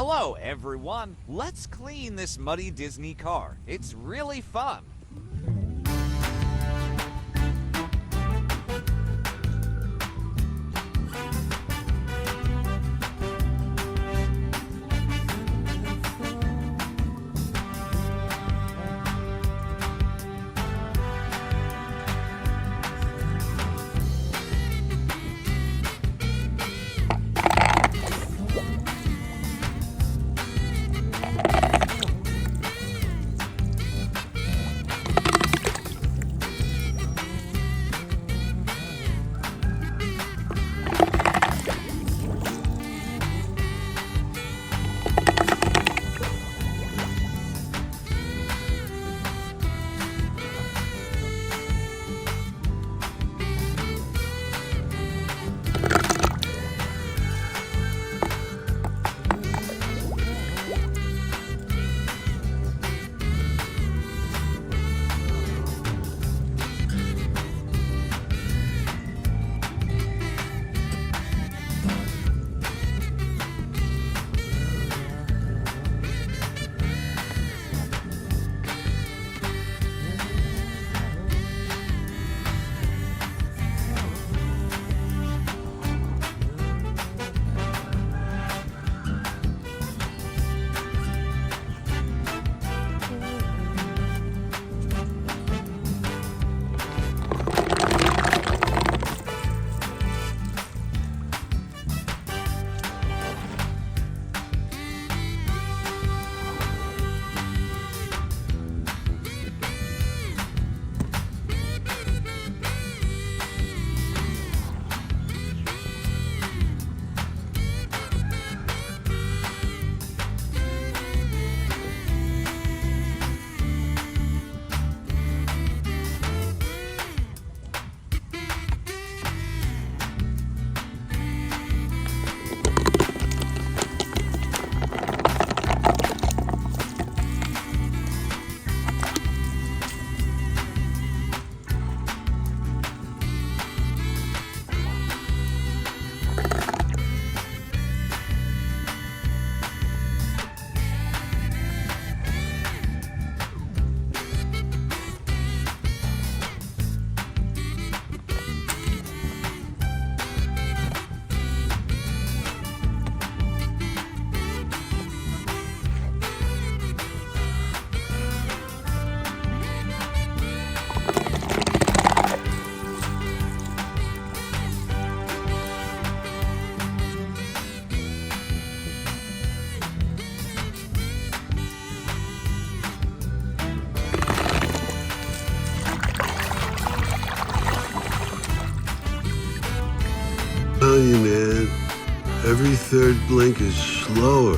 Hello, everyone. Let's clean this muddy Disney car. It's really fun. Tell you, man, every third blink is slower.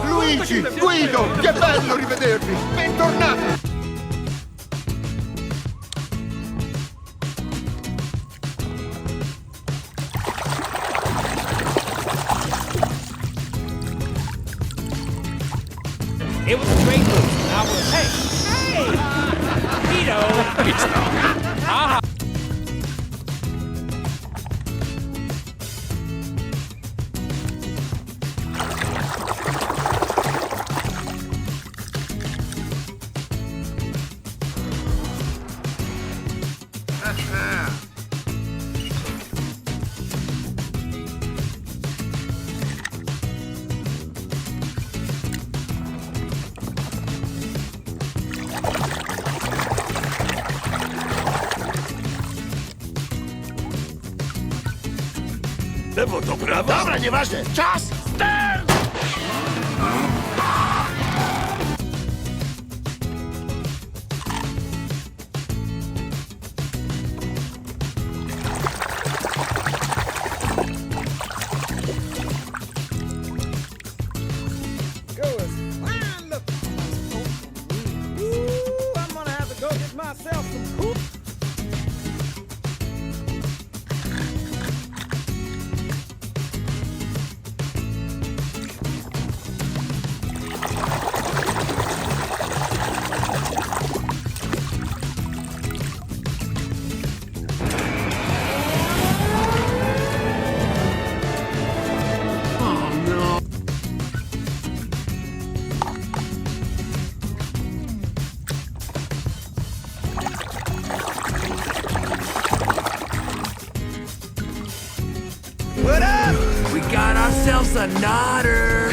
Luigi, Guido, che bello rivedervi! Bentornati! It was a great move. I was, hey, Vito. Ah. Lewo to prawo? Dobra, nieważne! Czas! Start! What up? We got ourselves a nodder.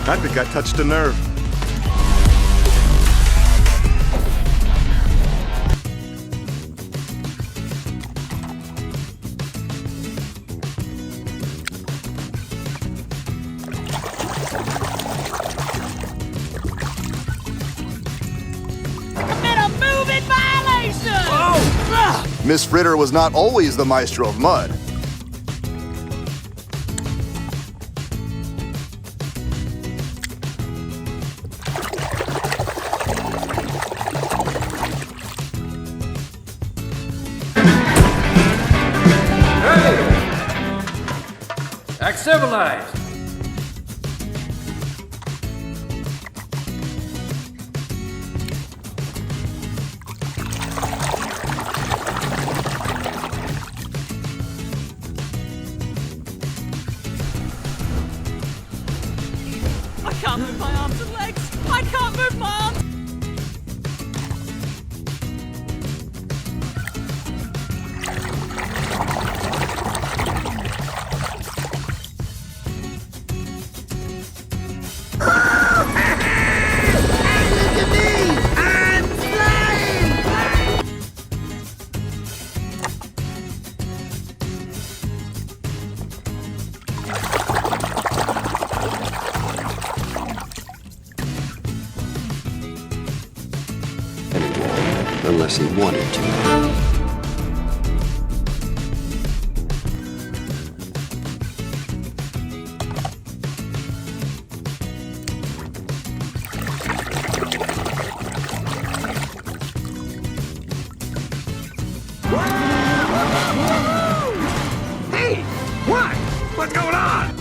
That bit got touched a nerve. Commit a moving violation! Oh! Miss Fritter was not always the maestro of mud. Act civilized. I can't move my arms and legs. I can't move my arms. Unless he wanted to. Hey, what? What's going on?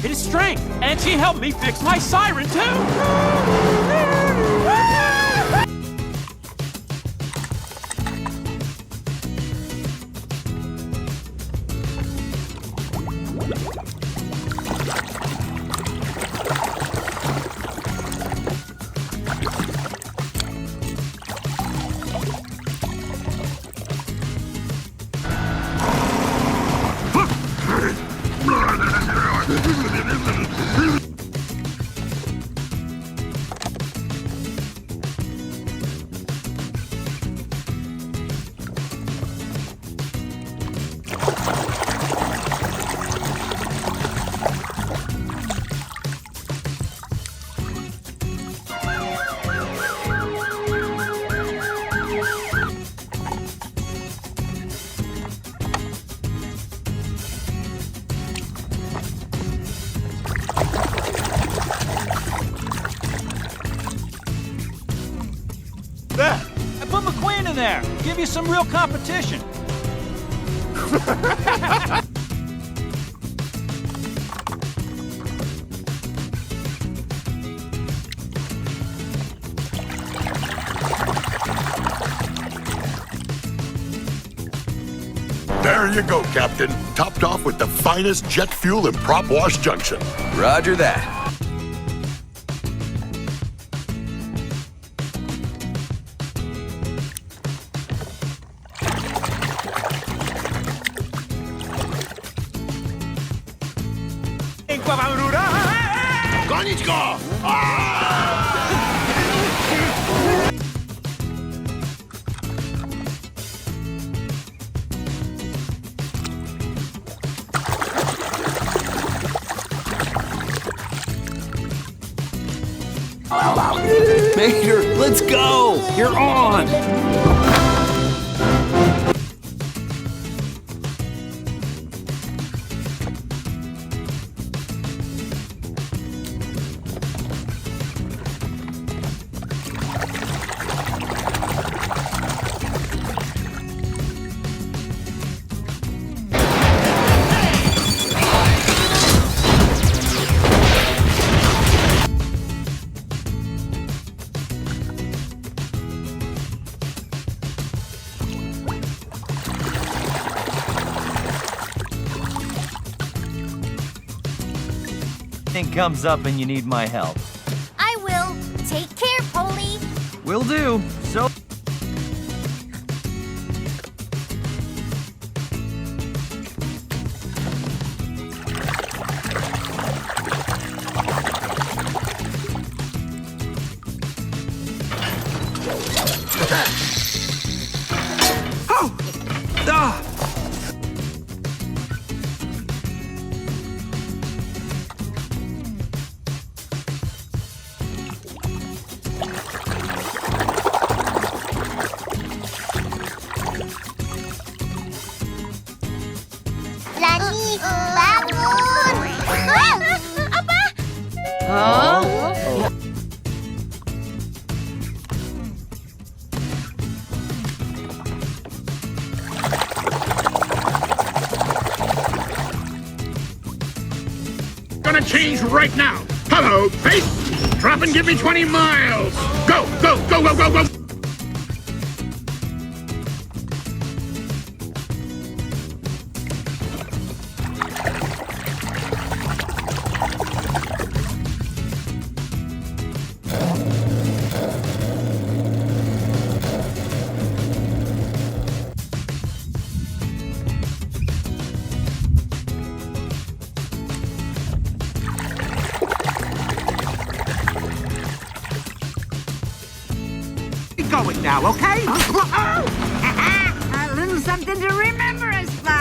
It is strength, and she helped me fix my siren too. there. Give you some real competition. There you go, Captain. Topped off with the finest jet fuel in Prop Wash Junction. Roger that. Konnichiwa! Mater, let's go! You're on! Comes up and you need my help. I will. Take care, Polly. Will do. So Lani, bangun! Apa? Gonna change right now. Hello, face. Drop and give me 20 miles. Go, go, go, go, go, go. Going now, okay? A little something to remember us by.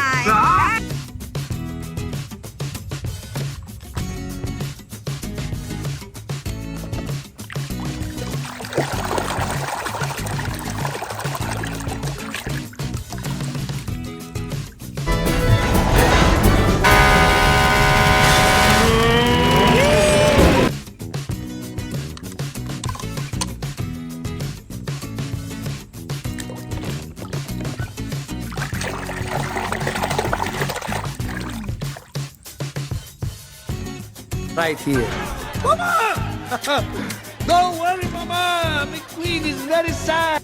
Right here. Mama! Don't worry, Mama! McQueen is very sad.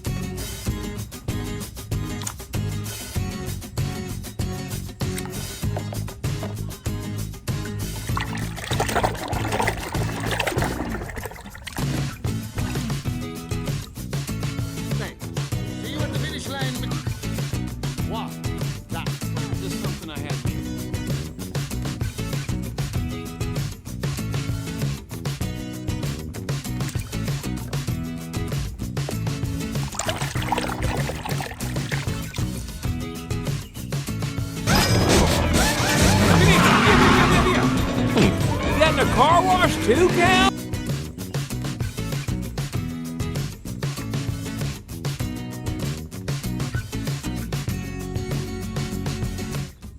See you at the finish line. What? That. Just something I had here. Is that in the car wash too, Cal?